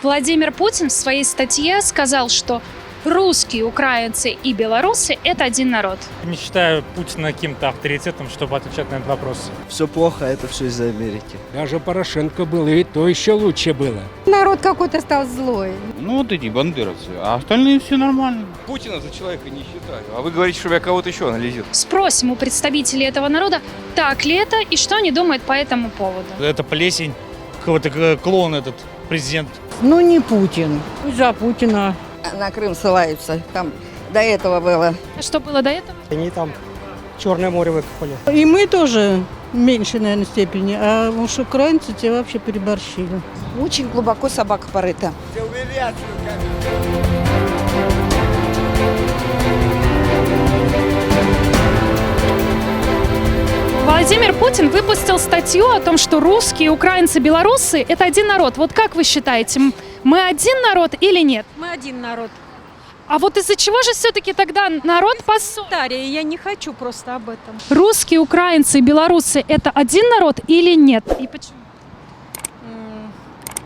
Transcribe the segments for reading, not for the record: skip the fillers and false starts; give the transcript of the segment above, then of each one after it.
Владимир Путин в своей статье сказал, что русские, украинцы и белорусы – это один народ. Не считаю Путина каким-то авторитетом, чтобы отвечать на этот вопрос. Все плохо, это все из-за Америки. Даже Порошенко был, и то еще лучше было. Народ какой-то стал злой. Ну вот эти бандеровцы, а остальные все нормально. Путина за человека не считаю. А вы говорите, что я кого-то еще анализирую. Спросим у представителей этого народа, так ли это и что они думают по этому поводу. Это плесень, какой-то клон этот президент. Ну не Путин. За Путина. На Крым ссылаются. Там до этого было. А что было до этого? Они там Черное море выкопали. И мы тоже в меньшей, наверное, степени. А уж украинцы те вообще переборщили. Очень глубоко собака порыта. Владимир Путин выпустил статью о том, что русские, украинцы, белорусы – это один народ. Вот как вы считаете, мы один народ или нет? Мы один народ. А вот из-за чего же все-таки тогда народ поссорился? Дарья, я не хочу просто об этом. Русские, украинцы и белорусы – это один народ или нет? И почему?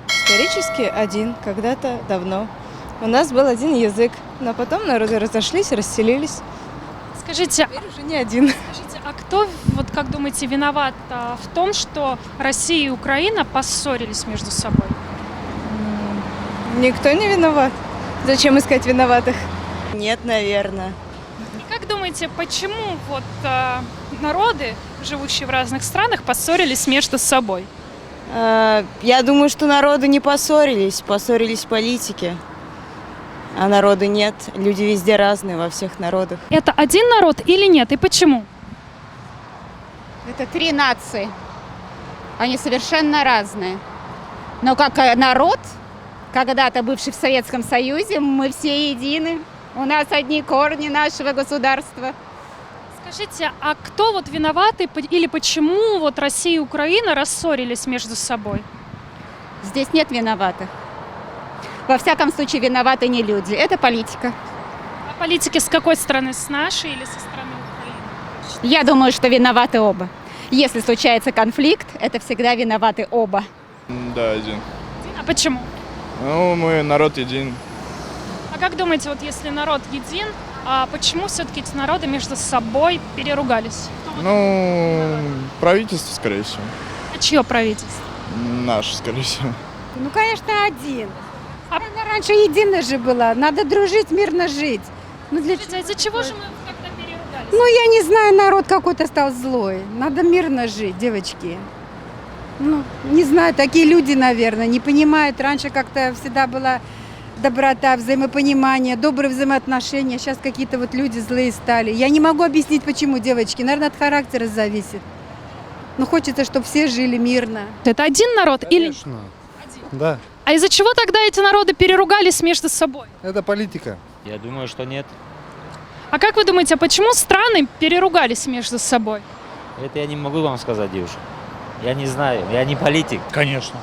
Исторически один, когда-то давно. У нас был один язык, но потом народы разошлись, расселились. Скажите, Теперь уже не один. скажите, а кто, вот как думаете, виноват в том, что Россия и Украина поссорились между собой? Никто не виноват. Зачем искать виноватых? Нет, наверное. И как думаете, почему вот народы, живущие в разных странах, поссорились между собой? Я думаю, что народы не поссорились, поссорились политики. А народы нет. Люди везде разные, во всех народах. Это один народ или нет? И почему? Это три нации. Они совершенно разные. Но как народ, когда-то бывший в Советском Союзе, мы все едины. У нас одни корни нашего государства. Скажите, а кто вот виноваты или почему вот Россия и Украина рассорились между собой? Здесь нет виноватых. Во всяком случае, виноваты не люди. Это политика. А политики с какой стороны? С нашей или со стороны Украины? Я думаю, что виноваты оба. Если случается конфликт, это всегда виноваты оба. Да, один. А почему? Ну, мы народ един. А как думаете, вот если народ един, а почему все-таки эти народы между собой переругались? Ну, правительство, скорее всего. А чье правительство? Наше, скорее всего. Ну, конечно, один. Она раньше единая же была. Надо дружить, мирно жить. Ну, для... Скажите, а из-за чего же мы тогда переругались? ну, я не знаю, народ какой-то стал злой. Надо мирно жить, девочки. Ну, не знаю, такие люди, наверное, не понимают. Раньше как-то всегда была доброта, взаимопонимание, добрые взаимоотношения. Сейчас какие-то вот люди злые стали. Я не могу объяснить, почему, девочки. Наверное, от характера зависит. Но хочется, чтобы все жили мирно. Это один народ или... Конечно. Да, А из-за чего тогда эти народы переругались между собой? это политика. Я думаю, что нет. А как вы думаете, а почему страны переругались между собой? Это я не могу вам сказать, девушка. Я не знаю, я не политик. Конечно.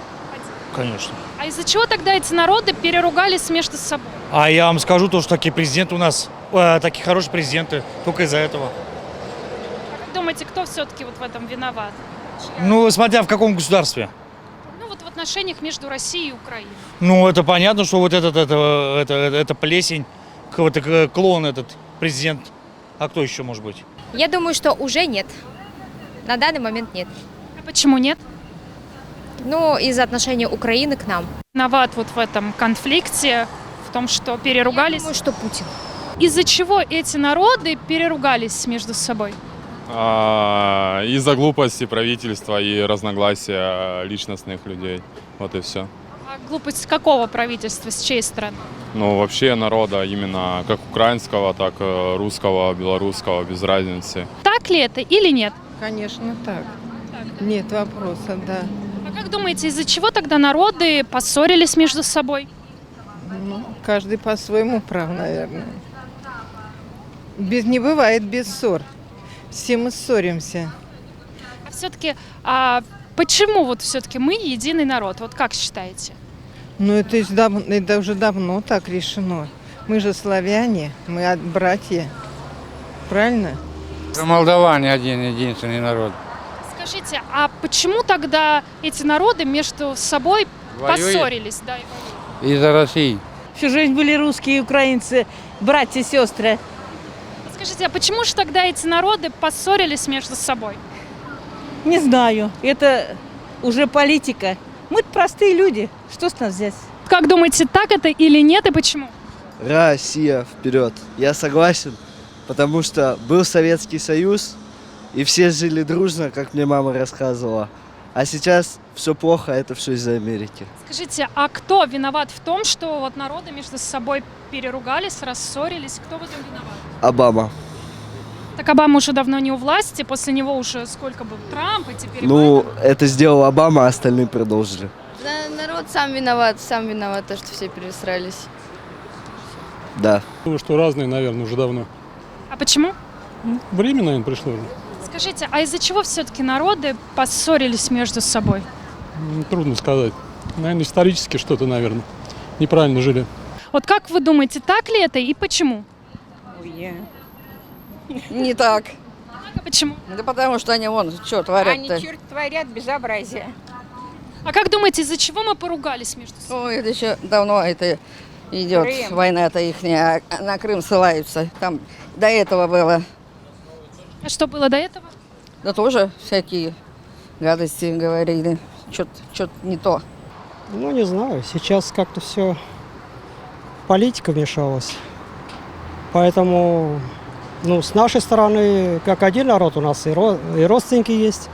Конечно. А из-за чего тогда эти народы переругались между собой? А я вам скажу то, что такие президенты у нас, такие хорошие президенты, только из-за этого. А как думаете, кто все-таки вот в этом виноват? Ну, смотря в каком государстве. Ну вот в отношениях между Россией и Украиной. Ну, это понятно, что вот это плесень, какой-то клон этот президент. А кто еще может быть? Я думаю, что уже нет. На данный момент нет. А почему нет? Ну, из-за отношения Украины к нам. Виноват вот в этом конфликте, в том, что переругались. Я думаю, что Путин. Из-за чего эти народы переругались между собой? Из-за глупости правительства и разногласия личностных людей. Вот и все. А глупость какого правительства, с чьей стороны? Ну, вообще народа, именно как украинского, так и русского, белорусского, без разницы. Так ли это или нет? Конечно, так. Нет вопроса, да. А как думаете, из-за чего тогда народы поссорились между собой? Ну, каждый по-своему прав, наверное. Не бывает без ссор. Все мы ссоримся. А все-таки, почему вот все-таки мы единый народ? Вот как считаете? Ну, это уже давно так решено. Мы же славяне, мы братья. Правильно? Молдаване единственный народ. Скажите, а почему тогда эти народы между собой Воюют? поссорились? Да, и воюют? Из-за России. Всю жизнь были русские и украинцы, братья и сестры. Скажите, а почему же тогда эти народы поссорились между собой? Не знаю, это уже политика. Мы простые люди, что с нас взять? Как думаете, так это или нет и почему? Россия вперед. Я согласен, потому что был Советский Союз, и все жили дружно, как мне мама рассказывала. А сейчас все плохо, это все из-за Америки. Скажите, а кто виноват в том, что вот народы между собой переругались, рассорились? Кто в этом виноват? Обама. Так Обама уже давно не у власти, после него уже сколько был Трамп, и теперь Ну, Байден. это сделал Обама, а остальные продолжили. Народ сам виноват, то, что все пересрались. Да. Думаю, что разные, наверное, уже давно. А почему? Время, наверное, пришло уже. Скажите, а из-за чего все-таки народы поссорились между собой? Трудно сказать. Наверное, исторически что-то, наверное. Неправильно жили. Вот как вы думаете, так ли это и почему? Не так. А почему? Да потому что они вон, что творят-то. черт творят безобразие. А как думаете, из-за чего мы поругались между собой? Ой, это еще давно это идет, Крым. война-то ихняя, а на Крым ссылаются. Там до этого было. А что было до этого? Да тоже всякие гадости говорили. Что-то не то. Ну, не знаю. Сейчас как-то все политика вмешалась. Поэтому, ну, с нашей стороны, как один народ, у нас и родственники есть.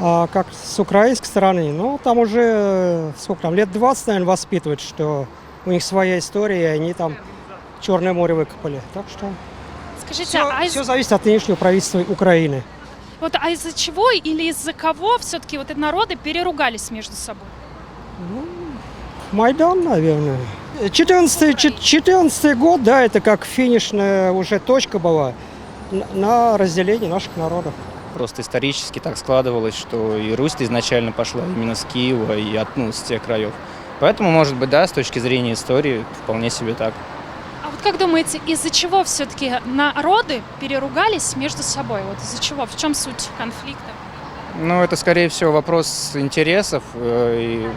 А как с украинской стороны, ну, там уже, сколько там, лет 20, наверное, воспитывают, что у них своя история, и они там Черное море выкопали. Так что Скажите, все зависит от нынешнего правительства Украины. вот, а из-за чего или из-за кого все-таки вот эти народы переругались между собой? Майдан, наверное. 14 год, да, это как финишная уже точка была на разделение наших народов. Просто исторически так складывалось, что и Русь изначально пошла именно с Киева и с тех краев. Поэтому, может быть, да, с точки зрения истории, вполне себе так. А вот как думаете, из-за чего все-таки народы переругались между собой? Вот из-за чего? В чем суть конфликта? Ну, это, скорее всего, вопрос интересов и,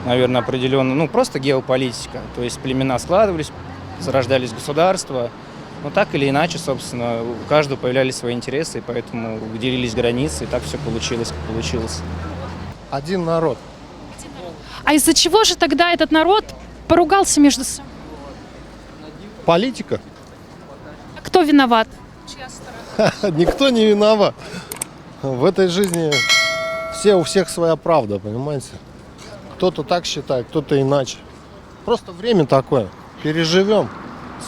наверное, определенно, просто геополитика. То есть племена складывались, зарождались государства. Но так или иначе, собственно, у каждого появлялись свои интересы, и поэтому делились границы, и так все получилось, как получилось. Один народ. А из-за чего же тогда этот народ поругался между собой? Политика? А кто виноват? Чья сторона? Никто не виноват. В этой жизни у всех своя правда, понимаете? Кто-то так считает, кто-то иначе. Просто время такое. Переживем,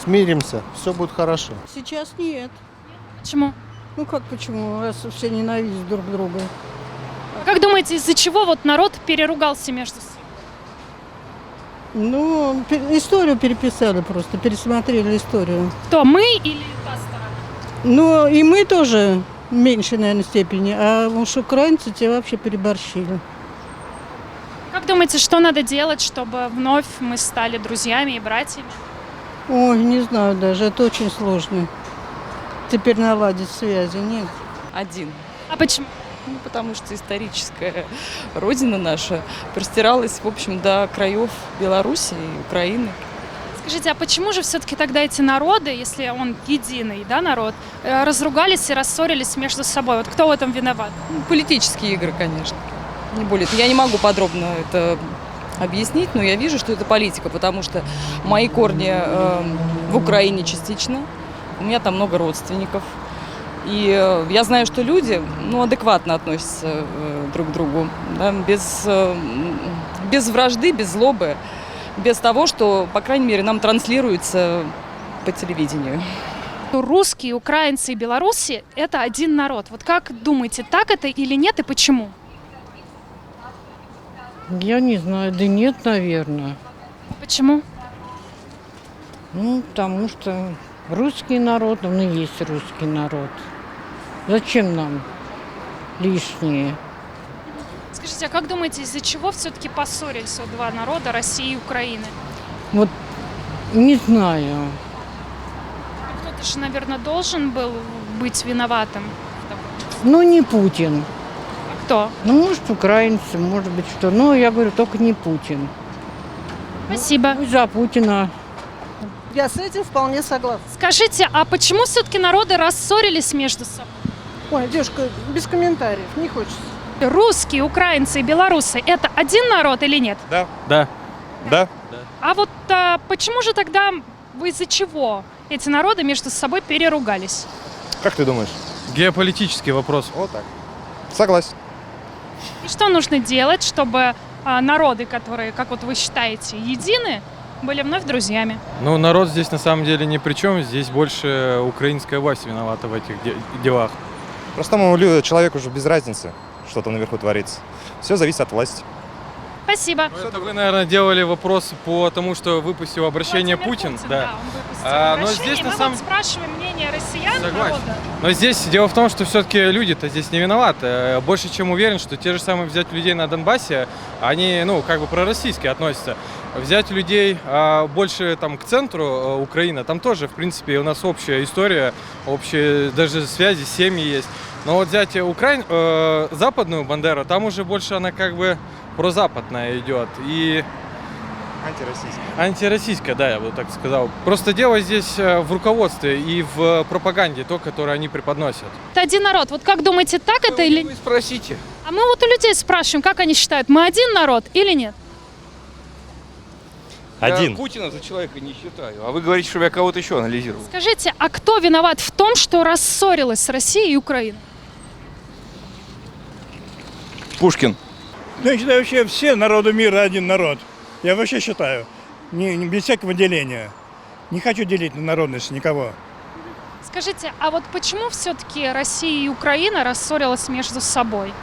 смиримся, все будет хорошо. Сейчас нет. Почему? Ну как почему? Раз все ненавидят друг друга. А как думаете, из-за чего вот народ переругался между собой? Ну, историю переписали просто, пересмотрели историю. Кто, мы или та сторона? Ну, и мы тоже в меньшей, наверное, степени, а уж украинцы те вообще переборщили. Как думаете, что надо делать, чтобы вновь мы стали друзьями и братьями? Ой, не знаю даже, это очень сложно. Теперь наладить связи, нет. Один. А почему? Потому что историческая родина наша простиралась, в общем, до краев Беларуси и Украины. Скажите, а почему же все-таки тогда эти народы, если он единый, да, народ, разругались и рассорились между собой? Вот кто в этом виноват? Политические игры, конечно. Не более. Я не могу подробно это объяснить, но я вижу, что это политика, потому что мои корни в Украине частично. У меня там много родственников. И я знаю, что люди, адекватно относятся друг к другу, да, без вражды, без злобы, без того, что, по крайней мере, нам транслируется по телевидению. Русские, украинцы и белорусы – это один народ. Вот как думаете, так это или нет и почему? Я не знаю, да нет, наверное. Почему? Ну, потому что русский народ, он и есть русский народ. Зачем нам лишние? Скажите, а как думаете, из-за чего все-таки поссорились вот два народа, России и Украины? Вот не знаю. Кто-то же, наверное, должен был быть виноватым. Ну, не Путин. А кто? Ну, может, украинцы, может быть, что. Но я говорю, только не Путин. Спасибо. За Путина. Я с этим вполне согласна. Скажите, а почему все-таки народы рассорились между собой? Ой, девушка, без комментариев, не хочется. Русские, украинцы и белорусы – это один народ или нет? Да. Да. А вот почему же тогда, из-за чего эти народы между собой переругались? Как ты думаешь? Геополитический вопрос. Вот так. Согласен. И что нужно делать, чтобы народы, которые, как вот вы считаете, едины, были вновь друзьями? Ну, народ здесь на самом деле ни при чем. Здесь больше украинская власть виновата в этих делах. Простому человеку уже без разницы, что там наверху творится. Все зависит от власти. Спасибо. Это вы, наверное, делали вопрос по тому, что выпустил обращение Владимир Путин. Путин, Да. он выпустил Но обращение. здесь на Мы самом вот спрашиваем мнение россиян, Согласен. народа. Но здесь дело в том, что все-таки люди-то здесь не виноваты. Больше чем уверен, что те же самые взять людей на Донбассе, они, как бы пророссийские относятся. Взять людей больше там к центру Украины, там тоже, в принципе, у нас общая история, общие даже связи, семьи есть. Но вот взять западную Бандеру, там уже больше она как бы прозападная идет. И антироссийская, да, я бы так сказал. Просто дело здесь в руководстве и в пропаганде, то, которое они преподносят. Это один народ. Вот как думаете, так это или нет? Вы спросите. А мы вот у людей спрашиваем, как они считают, мы один народ или нет? Один. Я Путина за человека не считаю. А вы говорите, чтобы я кого-то еще анализировал. Скажите, а кто виноват в том, что рассорилась Россия и Украина? Пушкин. Ну, я считаю, вообще все народы мира один народ. Я вообще считаю. Без всякого деления. Не хочу делить на народность никого. Скажите, а вот почему все-таки Россия и Украина рассорилась между собой?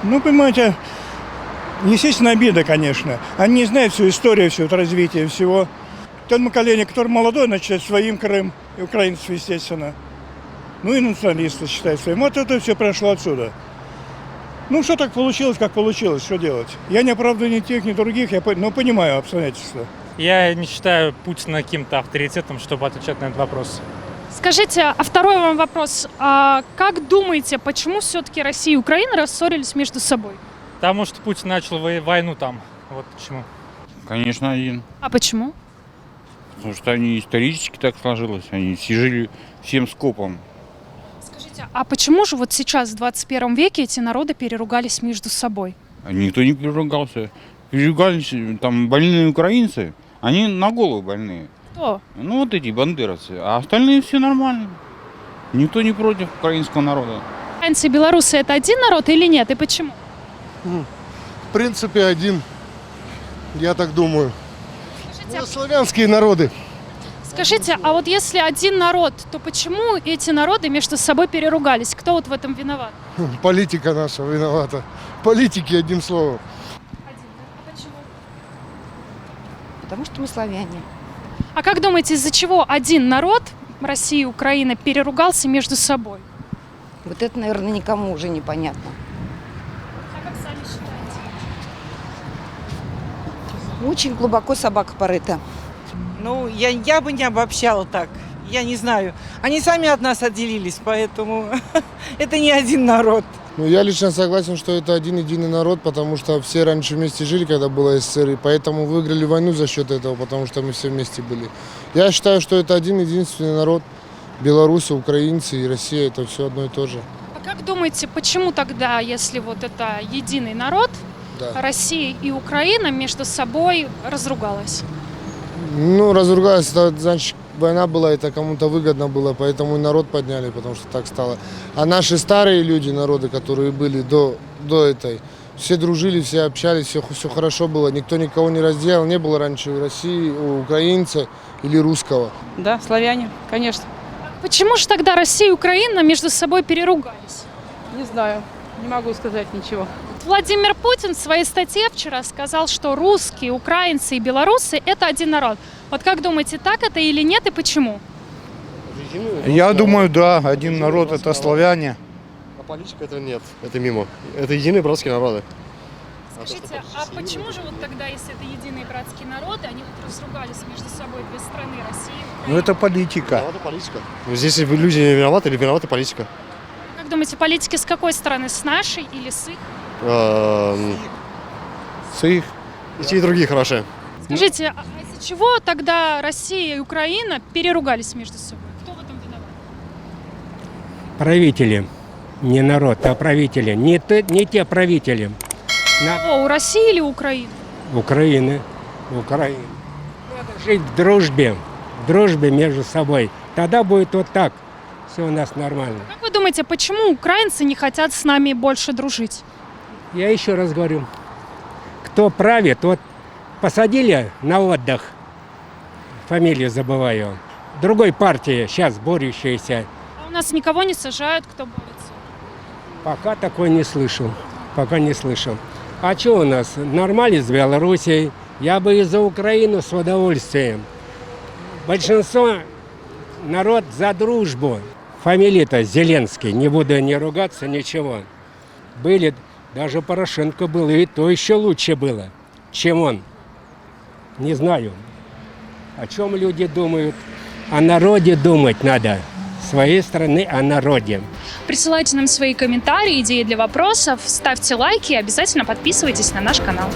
Ну, понимаете, естественно, обида, конечно. Они не знают всю историю, все это развитие всего. То поколение, которое молодое, начинает своим Крым, и украинцев, естественно. Ну и националисты считают своим. Вот это все прошло отсюда. Ну, что так получилось, как получилось, что делать? Я не оправдываю ни тех, ни других, но понимаю обстоятельства. Я не считаю Путина каким-то авторитетом, чтобы отвечать на этот вопрос. Скажите, а второй вам вопрос. А как думаете, почему все-таки Россия и Украина рассорились между собой? Потому что Путин начал войну там. Вот почему. Конечно, один. А почему? Потому что они исторически так сложилось. Они жили всем скопом. Скажите, а почему же вот сейчас, в 21 веке, эти народы переругались между собой? Никто не переругался. Переругались там больные украинцы. Они на голову больные. Кто? Ну, вот эти бандеровцы. А остальные все нормально. Никто не против украинского народа. Украинцы и белорусы – это один народ или нет? И почему? В принципе, один. Я так думаю. Скажите, Славянские народы. скажите, а вот если один народ, то почему эти народы между собой переругались? Кто вот в этом виноват? Политика наша виновата. Политики, одним словом. А почему? Потому что мы славяне. А как думаете, из-за чего один народ, Россия и Украина, переругался между собой? Вот это, наверное, никому уже непонятно. А как сами считаете? Очень глубоко собака порыта. Ну, я бы не обобщала так. Я не знаю. Они сами от нас отделились, поэтому это не один народ. Ну, я лично согласен, что это один единый народ, потому что все раньше вместе жили, когда была СССР, и поэтому выиграли войну за счет этого, потому что мы все вместе были. Я считаю, что это один единственный народ. Белорусы, украинцы и Россия – это все одно и то же. А как думаете, почему тогда, если вот это единый народ, Да. Россия и Украина между собой разругалась? Ну, разругались, это значит, война была, это кому-то выгодно было, поэтому и народ подняли, потому что так стало. А наши старые люди, народы, которые были до этой, все дружили, все общались, все хорошо было, никто никого не разделял, не было раньше у России, у украинца или русского. Да, славяне, конечно. Почему же тогда Россия и Украина между собой переругались? Не знаю, не могу сказать ничего. Владимир Путин в своей статье вчера сказал, что русские, украинцы и белорусы – это один народ. Вот как думаете, так это или нет и почему? Я думаю, да, один народ – это славяне. А политика это нет, это мимо. Это единые братские народы. Скажите, а почему же вот тогда, если это единые братские народы, они вот разругались между собой, две страны, Россия и Украина? Ну, это политика. Виновата политика. Здесь люди не виноваты или виновата политика? Как думаете, политики с какой стороны? С нашей или с их? С их. И те, и другие хороши. Скажите, а из-за чего тогда Россия и Украина переругались между собой? Кто в этом виноват? Правители. Не народ, а правители. Не те правители. У России или Украины? Украины. Украины. Надо жить в дружбе между собой. Тогда будет вот так. Все у нас нормально. Как вы думаете, почему украинцы не хотят с нами больше дружить? Я еще раз говорю, кто правит, вот посадили на отдых, фамилию забываю, другой партии, сейчас борющейся. А у нас никого не сажают, кто борется? Пока такой не слышал, пока не слышал. А что у нас, нормально с Белоруссией, я бы и за Украину с удовольствием. Большинство народ за дружбу. Фамилия-то Зеленский, не буду не ругаться, ничего. Были, даже Порошенко был, и то еще лучше было, чем он. Не знаю, о чем люди думают. О народе думать надо. С своей стороны о народе. Присылайте нам свои комментарии, идеи для вопросов, ставьте лайки и обязательно подписывайтесь на наш канал.